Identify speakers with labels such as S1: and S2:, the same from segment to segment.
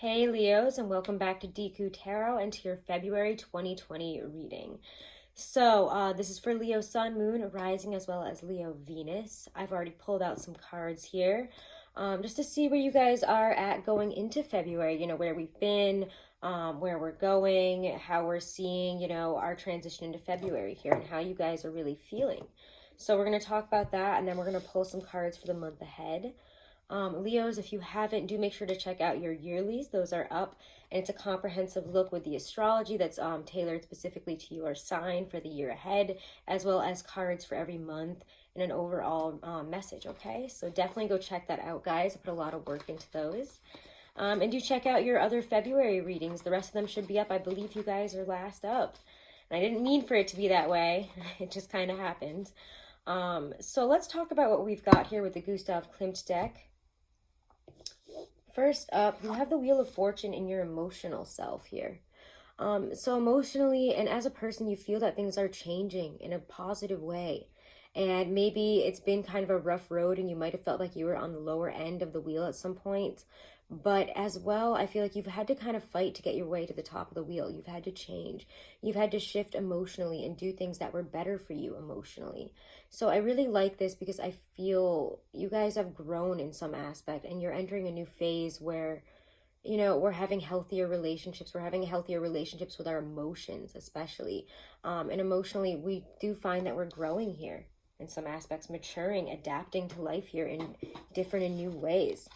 S1: Hey Leos, and welcome back to Deku Tarot and to your February 2020 reading. So this is for Leo Sun, Moon, Rising, as well as Leo Venus. I've already pulled out some cards here just to see where you guys are at going into February, where we've been, where we're going, how we're seeing, our transition into February here, and how you guys are really feeling. So we're going to talk about that, and then we're going to pull some cards for the month ahead. Leos, if you haven't, do make sure to check out your yearlies. Those are up, and it's a comprehensive look with the astrology that's tailored specifically to your sign for the year ahead, as well as cards for every month and an overall message, okay? So definitely go check that out, guys. I put a lot of work into those. And do check out your other February readings. The rest of them should be up. I believe you guys are last up. And I didn't mean for it to be that way. It just kind of happened. So let's talk about what we've got here with the Gustav Klimt deck. First up, you have the Wheel of Fortune in your emotional self here. So emotionally and as a person, you feel that things are changing in a positive way. And maybe it's been kind of a rough road and you might have felt like you were on the lower end of the wheel at some point. But as well, I feel like you've had to kind of fight to get your way to the top of the wheel. You've had to change. You've had to shift emotionally and do things that were better for you emotionally. So I really like this because I feel you guys have grown in some aspect and you're entering a new phase where, we're having healthier relationships. We're having healthier relationships with our emotions, especially. And emotionally, we do find that we're growing here in some aspects, maturing, adapting to life here in different and new ways.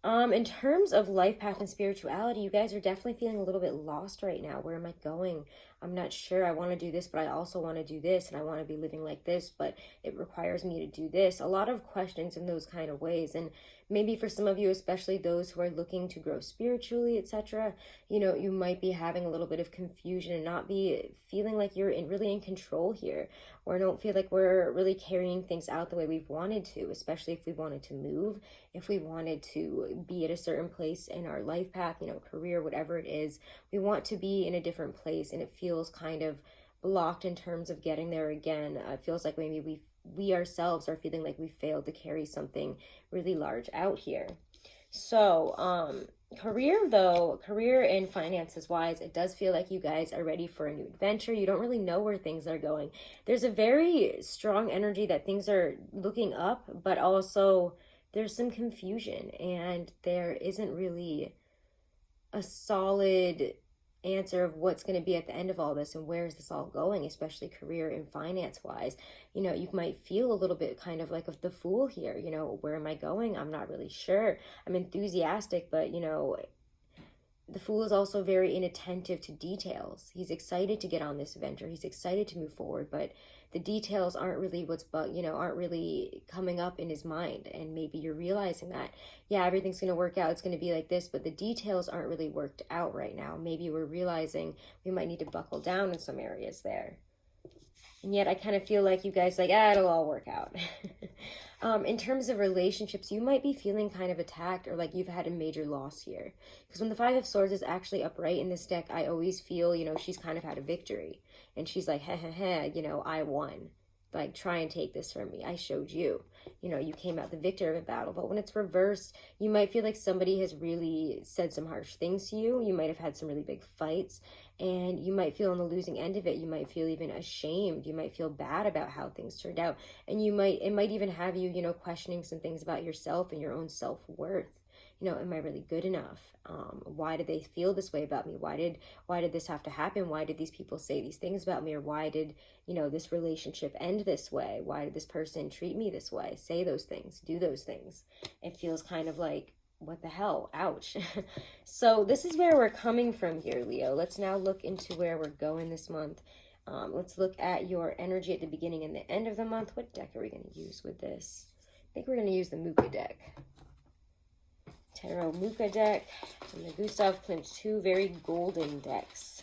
S1: In terms of life path and spirituality, you guys are definitely feeling a little bit lost right now. Where am I going? I'm not sure. I want to do this, but I also want to do this, and I want to be living like this, but it requires me to do this. A lot of questions in those kind of ways. And maybe for some of you, especially those who are looking to grow spiritually, etc., you might be having a little bit of confusion and not be feeling like you're really in control here, or don't feel like we're really carrying things out the way we've wanted to, especially if we wanted to move, if we wanted to be at a certain place in our life path, career, whatever it is. We want to be in a different place, and it feels kind of blocked in terms of getting there again. It feels like maybe we ourselves are feeling like we failed to carry something really large out here. So career and finances wise, it does feel like you guys are ready for a new adventure. You don't really know where things are going. There's a very strong energy that things are looking up, but also there's some confusion and there isn't really a solid answer of what's going to be at the end of all this and where is this all going, especially career and finance wise. You might feel a little bit kind of like the fool here. Where am I going? I'm not really sure. I'm enthusiastic, but the fool is also very inattentive to details. He's excited to get on this adventure. He's excited to move forward, but the details aren't really aren't really coming up in his mind. And maybe you're realizing that, yeah, everything's going to work out. It's going to be like this, but the details aren't really worked out right now. Maybe we're realizing we might need to buckle down in some areas there. And yet I kind of feel like you guys it'll all work out. In terms of relationships, you might be feeling kind of attacked or like you've had a major loss here. Because when the Five of Swords is actually upright in this deck, I always feel, she's kind of had a victory. And she's like, I won. Like, try and take this from me. I showed you. You came out the victor of a battle. But when it's reversed, you might feel like somebody has really said some harsh things to you. You might have had some really big fights. And you might feel on the losing end of it. You might feel even ashamed. You might feel bad about how things turned out. And it might even have you, questioning some things about yourself and your own self-worth. Am I really good enough? Why did they feel this way about me? Why did this have to happen? Why did these people say these things about me? Or why did, this relationship end this way? Why did this person treat me this way? Say those things, do those things. It feels kind of like, what the hell? Ouch. So this is where we're coming from here, Leo. Let's now look into where we're going this month. Let's look at your energy at the beginning and the end of the month. What deck are we going to use with this? I think we're going to use the Muka deck. Tarot Muka deck and the Gustav Klimt, two very golden decks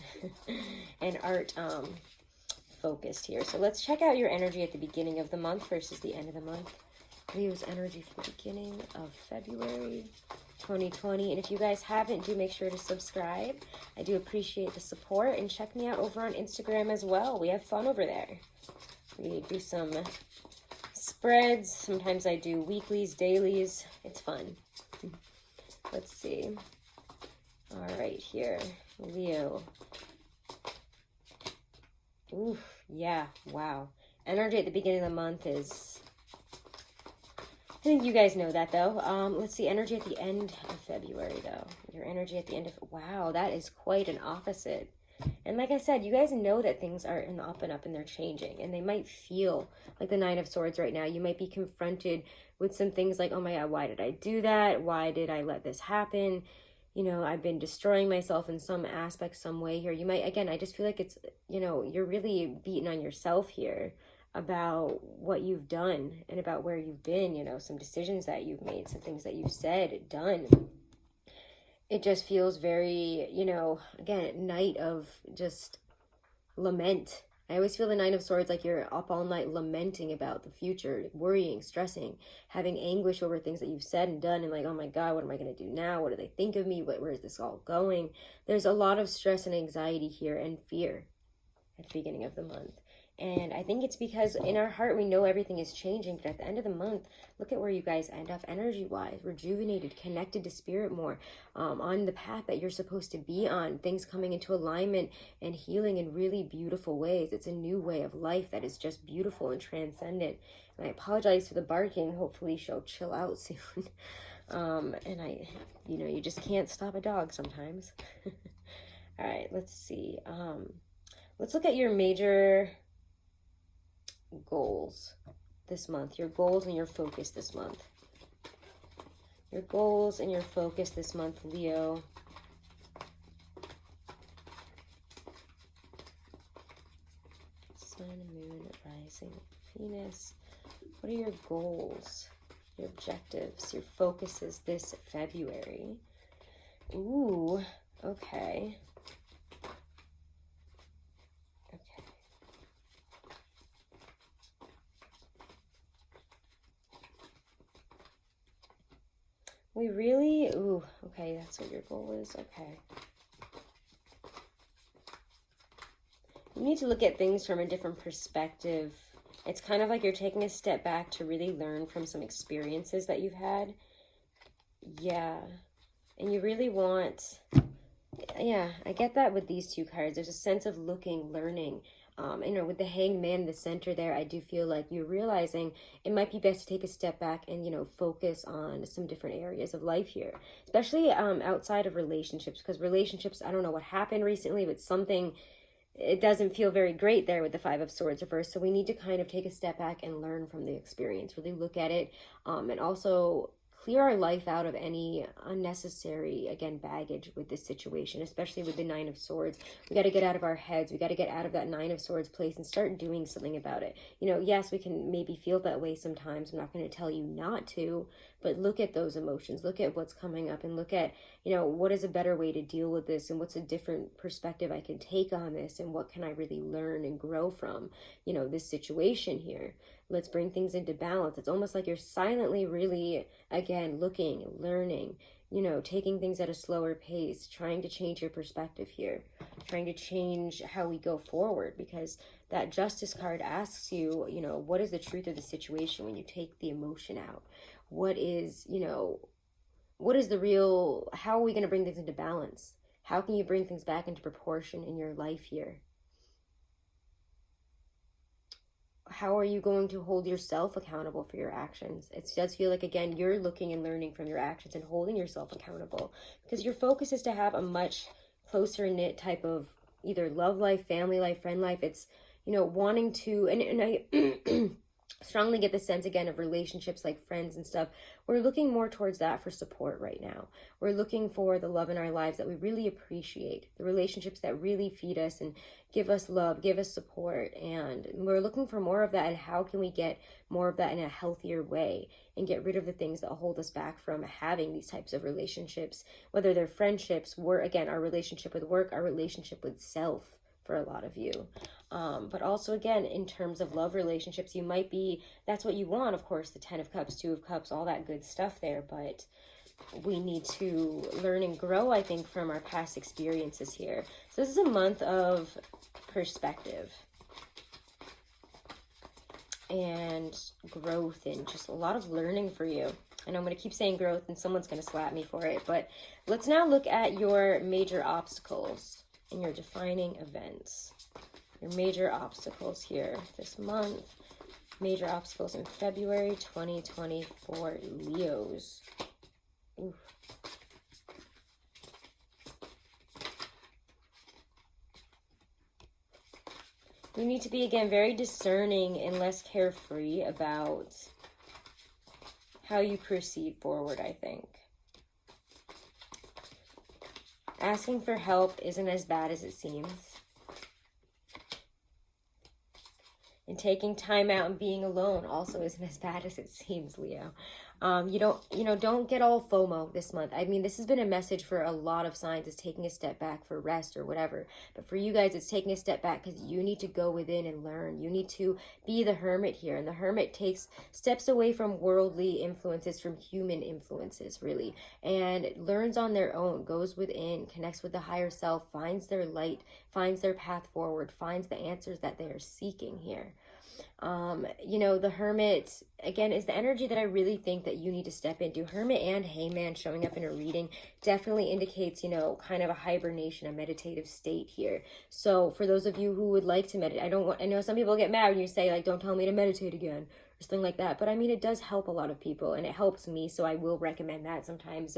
S1: and art focused here. So let's check out your energy at the beginning of the month versus the end of the month. Leo's energy for the beginning of February 2020. And if you guys haven't, do make sure to subscribe. I do appreciate the support, and check me out over on Instagram as well. We have fun over there. We do some spreads. Sometimes I do weeklies, dailies. It's fun. Let's see. All right, here, Leo. Oof, yeah, wow. Energy at the beginning of the month is... I think you guys know that, though. Let's see, energy at the end of February, though. Your energy at the end of... Wow, that is quite an opposite. And like I said, you guys know that things are in the up and up and they're changing. And they might feel like the Nine of Swords right now. You might be confronted with some things like, oh my God, why did I do that? Why did I let this happen? You know, I've been destroying myself in some aspect, some way here. You might, again, I just feel like it's, you know, you're really beating on yourself here about what you've done and about where you've been, you know, some decisions that you've made, some things that you've said, done. It just feels very, you know, again, night of just lament. I always feel the Nine of Swords like you're up all night lamenting about the future, worrying, stressing, having anguish over things that you've said and done, and like, oh my God, what am I going to do now? What do they think of me? Where is this all going? There's a lot of stress and anxiety here and fear at the beginning of the month. And I think it's because in our heart, we know everything is changing. But at the end of the month, look at where you guys end up energy-wise. Rejuvenated, connected to spirit more. On the path that you're supposed to be on. Things coming into alignment and healing in really beautiful ways. It's a new way of life that is just beautiful and transcendent. And I apologize for the barking. Hopefully she'll chill out soon. And you know, you just can't stop a dog sometimes. All right, let's see. Let's look at your major... goals this month. Your goals and your focus this month. Your goals and your focus this month, Leo. Sun, Moon, Rising, Venus. What are your goals? Your objectives, your focuses this February? Ooh, okay. We really, ooh, okay, that's what your goal is, okay. You need to look at things from a different perspective. It's kind of like you're taking a step back to really learn from some experiences that you've had. Yeah, and you really want, yeah, I get that with these two cards. There's a sense of looking, learning. You know, with the Hanged Man in the center there, I do feel like you're realizing it might be best to take a step back and, you know, focus on some different areas of life here, especially outside of relationships, because relationships, I don't know what happened recently, but something, it doesn't feel very great there with the Five of Swords reversed. So we need to kind of take a step back and learn from the experience, really look at it, and also clear our life out of any unnecessary, again, baggage with this situation, especially with the Nine of Swords. We got to get out of our heads. We got to get out of that Nine of Swords place and start doing something about it. You know, yes, we can maybe feel that way sometimes. I'm not going to tell you not to, but look at those emotions. Look at what's coming up and look at, you know, what is a better way to deal with this and what's a different perspective I can take on this and what can I really learn and grow from, you know, this situation here. Let's bring things into balance. It's almost like you're silently really, again, looking, learning, you know, taking things at a slower pace, trying to change your perspective here, trying to change how we go forward, because that Justice card asks you, you know, what is the truth of the situation when you take the emotion out? What is, you know, what is the real, how are we going to bring things into balance? How can you bring things back into proportion in your life here? How are you going to hold yourself accountable for your actions? It does feel like, again, you're looking and learning from your actions and holding yourself accountable, because your focus is to have a much closer knit type of either love life, family life, friend life. It's, you know, wanting to, and I strongly get the sense, again, of relationships like friends and stuff. We're looking more towards that for support right now. We're looking for the love in our lives that we really appreciate, the relationships that really feed us and give us love, give us support, and we're looking for more of that. And how can we get more of that in a healthier way and get rid of the things that hold us back from having these types of relationships, whether they're friendships, work, again, our relationship with work, our relationship with self for a lot of you. But also, again, in terms of love relationships, you might be, that's what you want, of course, the 10 of Cups, 2 of Cups, all that good stuff there, but we need to learn and grow, I think, from our past experiences here. So this is a month of perspective and growth and just a lot of learning for you. And I'm going to keep saying growth and someone's going to slap me for it. But let's now look at your major obstacles and your defining events. Your major obstacles here this month. Major obstacles in February 2024, Leos. Oof. You need to be, again, very discerning and less carefree about how you proceed forward, I think. Asking for help isn't as bad as it seems. And taking time out and being alone also isn't as bad as it seems, Leo. Don't get all FOMO this month. I mean, this has been a message for a lot of signs, is taking a step back for rest or whatever. But for you guys, it's taking a step back because you need to go within and learn. You need to be the hermit here. And the hermit takes steps away from worldly influences, from human influences, really. And learns on their own, goes within, connects with the higher self, finds their light, finds their path forward, finds the answers that they are seeking here. The hermit, again, is the energy that I really think that you need to step into. Hermit and hangman showing up in a reading definitely indicates, kind of a hibernation, a meditative state here. So for those of you who would like to meditate, I know some people get mad when you say, like, don't tell me to meditate again or something like that. But I mean, it does help a lot of people and it helps me. So I will recommend that sometimes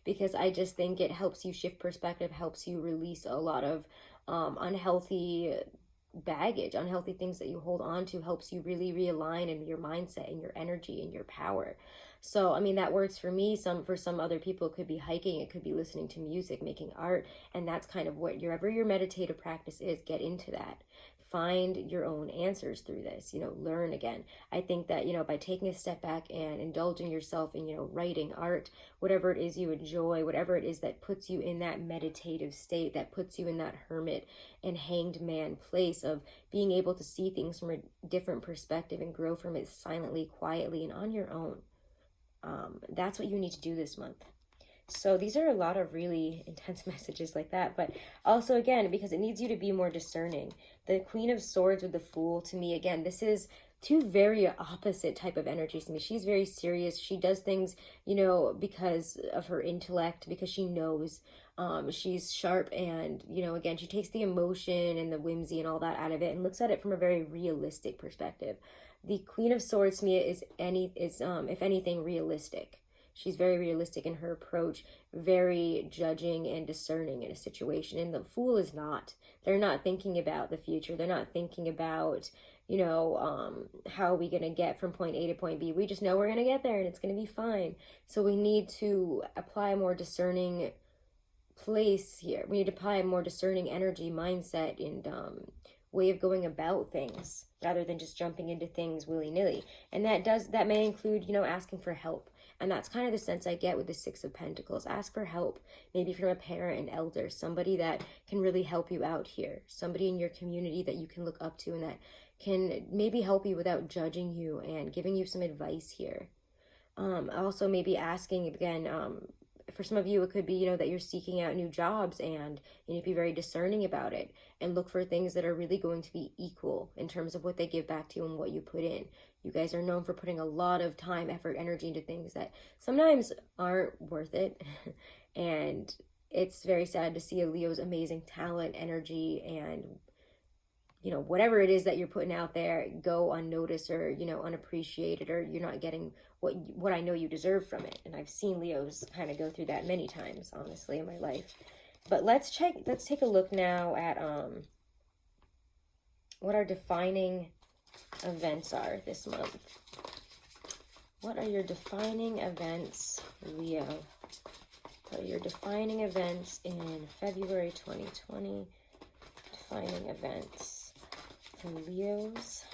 S1: because I just think it helps you shift perspective, helps you release a lot of unhealthy baggage, unhealthy things that you hold on to, helps you really realign in your mindset and your energy and your power. So, I mean, that works for me. For some other people, it could be hiking, it could be listening to music, making art, and that's kind of wherever your meditative practice is, get into that. Find your own answers through this, learn again. I think that, by taking a step back and indulging yourself in, writing, art, whatever it is you enjoy, whatever it is that puts you in that meditative state, that puts you in that hermit and hanged man place of being able to see things from a different perspective and grow from it silently, quietly, and on your own. That's what you need to do this month. So these are a lot of really intense messages like that, but also, again, because it needs you to be more discerning. The Queen of Swords with the Fool, to me, again, this is two very opposite type of energies to me. She's very serious. She does things, because of her intellect, because she knows. She's sharp and, again, she takes the emotion and the whimsy and all that out of it and looks at it from a very realistic perspective. The Queen of Swords to me is if anything, realistic. She's very realistic in her approach, very judging and discerning in a situation. And the Fool is not. They're not thinking about the future. They're not thinking about, how are we going to get from point A to point B. We just know we're going to get there and it's going to be fine. So we need to apply a more discerning place here. We need to apply a more discerning energy, mindset, and way of going about things rather than just jumping into things willy-nilly. And that may include, asking for help. And that's kind of the sense I get with the Six of Pentacles. Ask for help, maybe from a parent, an elder, somebody that can really help you out here, somebody in your community that you can look up to and that can maybe help you without judging you and giving you some advice here. Also maybe asking, again, for some of you, it could be, that you're seeking out new jobs and you need to be very discerning about it and look for things that are really going to be equal in terms of what they give back to you and what you put in. You guys are known for putting a lot of time, effort, energy into things that sometimes aren't worth it. And it's very sad to see a Leo's amazing talent, energy, and, whatever it is that you're putting out there go unnoticed or, unappreciated, or you're not getting what I know you deserve from it. And I've seen Leos kind of go through that many times, honestly, in my life. But let's take a look now at what our defining events are this month. What are your defining events, Leo? What are your defining events in February 2020? Defining events for Leos,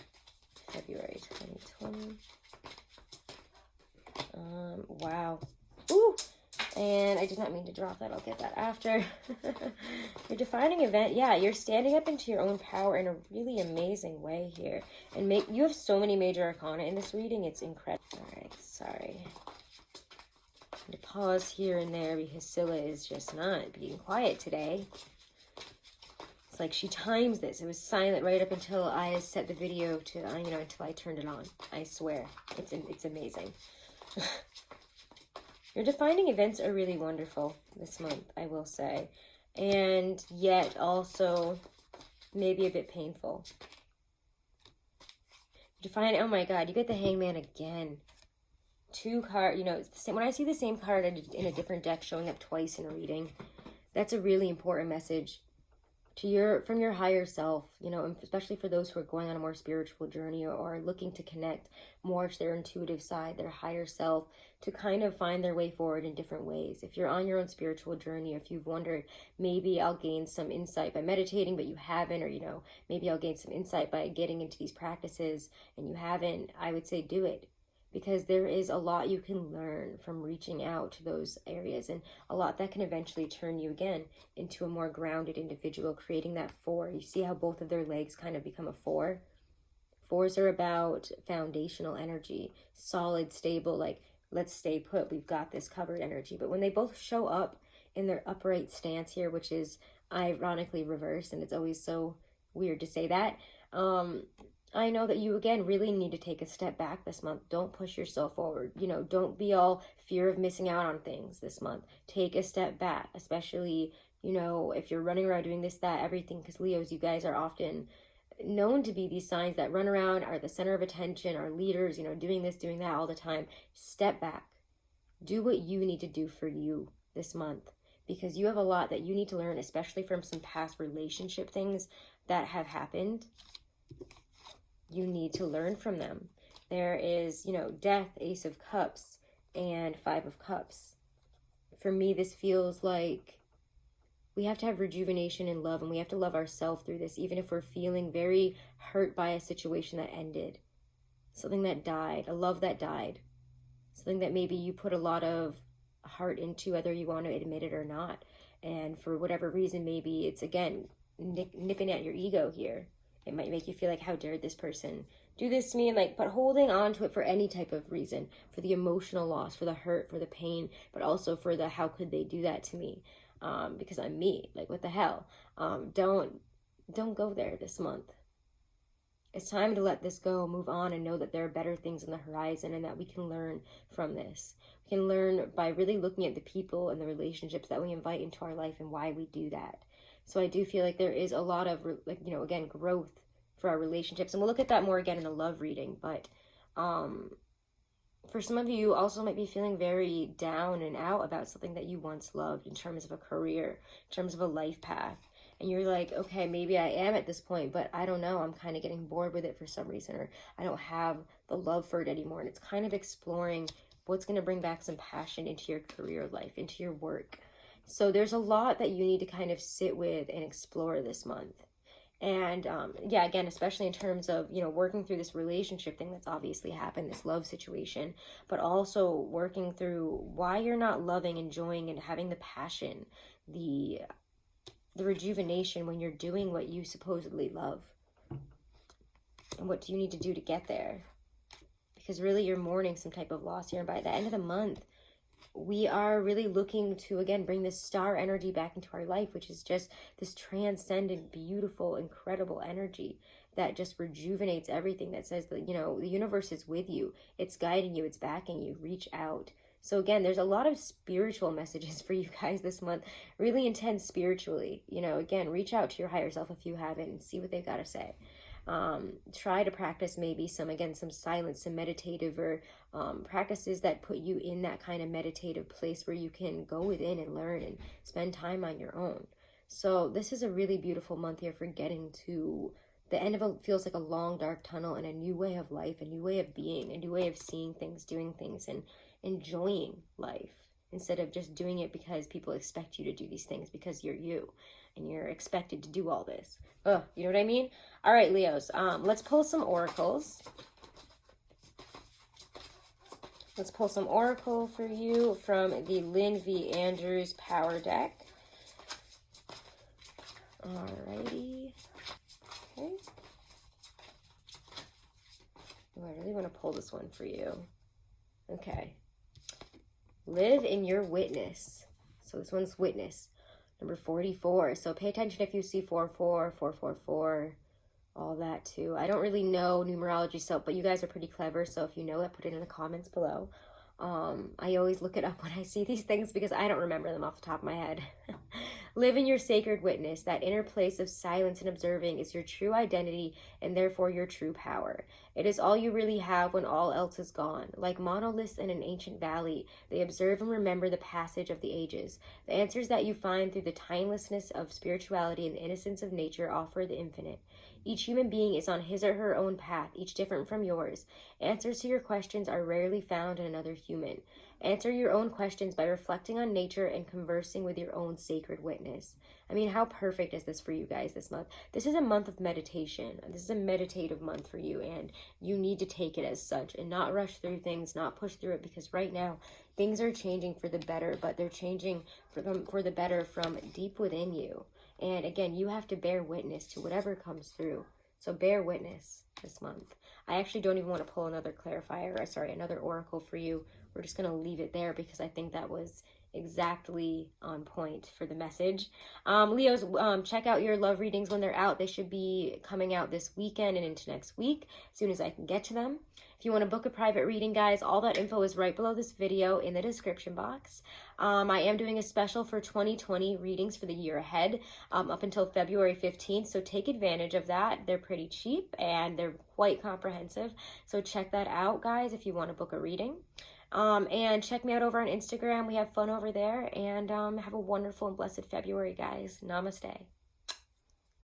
S1: February 2020. Wow. Ooh! And I did not mean to drop that. I'll get that after. Your defining event, yeah, you're standing up into your own power in a really amazing way here. And you have so many major arcana in this reading. It's incredible. All right, sorry. I'm going to pause here and there because Scylla is just not being quiet today. It's like she times this. It was silent right up until I set the video to, until I turned it on. I swear. It's amazing. Your defining events are really wonderful this month, I will say. And yet also maybe a bit painful. Oh my God, you get the Hangman again. Two card, you know, it's the same. When I see the same card in a different deck showing up twice in a reading, that's a really important message to from your higher self, you know, especially for those who are going on a more spiritual journey, or are looking to connect more to their intuitive side, their higher self, to kind of find their way forward in different ways. If you're on your own spiritual journey, if you've wondered, maybe I'll gain some insight by meditating, but you haven't, or, you know, maybe I'll gain some insight by getting into these practices and you haven't, I would say do it. Because there is a lot you can learn from reaching out to those areas, and a lot that can eventually turn you again into a more grounded individual, creating that 4. You see how both of their legs kind of become a 4? 4s are about foundational energy, solid, stable, like let's stay put, we've got this covered energy. But when they both show up in their upright stance here, which is ironically reversed, and it's always so weird to say that, I know that you, again, really need to take a step back this month. Don't push yourself forward. You know, don't be all fear of missing out on things this month. Take a step back, especially, you know, if you're running around doing this, that, everything, because Leos, you guys are often known to be these signs that run around, are the center of attention, are leaders, you know, doing this, doing that all the time. Step back. Do what you need to do for you this month, because you have a lot that you need to learn, especially from some past relationship things that have happened. You need to learn from them. There is, you know, Death, Ace of Cups, and 5 of Cups. For me, this feels like we have to have rejuvenation and love, and we have to love ourselves through this, even if we're feeling very hurt by a situation that ended, something that died, a love that died, something that maybe you put a lot of heart into, whether you want to admit it or not. And for whatever reason, maybe it's, again, nipping at your ego here. It might make you feel like, how dared this person do this to me? And like, but holding on to it for any type of reason, for the emotional loss, for the hurt, for the pain, but also for the, how could they do that to me? Because I'm me, like, what the hell? Don't go there this month. It's time to let this go, move on, and know that there are better things on the horizon, and that we can learn from this. We can learn by really looking at the people and the relationships that we invite into our life and why we do that. So I do feel like there is a lot of, like, you know, again, growth for our relationships. And we'll look at that more again in the love reading. But for some of you also might be feeling very down and out about something that you once loved in terms of a career, in terms of a life path. And you're like, okay, maybe I am at this point, but I don't know. I'm kind of getting bored with it for some reason, or I don't have the love for it anymore. And it's kind of exploring what's going to bring back some passion into your career life, into your work. So there's a lot that you need to kind of sit with and explore this month. And yeah, again, especially in terms of, you know, working through this relationship thing that's obviously happened, this love situation, but also working through why you're not loving, enjoying, and having the passion, the rejuvenation when you're doing what you supposedly love. And what do you need to do to get there? Because really you're mourning some type of loss here. And by the end of the month, we are really looking to, again, bring this star energy back into our life, which is just this transcendent, beautiful, incredible energy that just rejuvenates everything, that says that, you know, the universe is with you. It's guiding you. It's backing you. Reach out. So again, there's a lot of spiritual messages for you guys this month, really intense spiritually. You know, again, reach out to your higher self if you haven't and see what they've got to say. Try to practice maybe some silence, some meditative, or practices that put you in that kind of meditative place where you can go within and learn and spend time on your own. So this is a really beautiful month here for getting to the end of feels like a long dark tunnel, and a new way of life, a new way of being, a new way of seeing things, doing things, and enjoying life, instead of just doing it because people expect you to do these things because you're you and you're expected to do all this. You know what I mean? All right, Leos, let's pull some oracles. Let's pull some oracle for you from the Lynn V. Andrews Power Deck. Alrighty. Okay. Oh, I really want to pull this one for you. Okay. Live in your witness. So this one's witness. Number 44. So pay attention if you see 44, 444, all that too. I don't really know numerology, but you guys are pretty clever. So if you know it, put it in the comments below. I always look it up when I see these things because I don't remember them off the top of my head. Live in your sacred witness. That inner place of silence and observing is your true identity and therefore your true power. It is all you really have when all else is gone. Like monoliths in an ancient valley, they observe and remember the passage of the ages. The answers that you find through the timelessness of spirituality and the innocence of nature offer the infinite. Each human being is on his or her own path, each different from yours. Answers to your questions are rarely found in another human. Answer your own questions by reflecting on nature and conversing with your own sacred witness. I mean, how perfect is this for you guys this month? This is a month of meditation. This is a meditative month for you, and you need to take it as such and not rush through things, not push through it, because right now things are changing for the better, but they're changing for the better from deep within you. And again, you have to bear witness to whatever comes through. So bear witness this month. I actually don't even want to pull another another oracle for you. We're just going to leave it there because I think that was exactly on point for the message. Leos, check out your love readings when they're out. They should be coming out this weekend and into next week as soon as I can get to them. If you want to book a private reading, guys, all that info is right below this video in the description box. I am doing a special for 2020 readings for the year ahead up until February 15th, so take advantage of that. They're pretty cheap and they're quite comprehensive, so check that out, guys, if you want to book a reading. And check me out over on Instagram. We have fun over there, and have a wonderful and blessed February, guys. Namaste.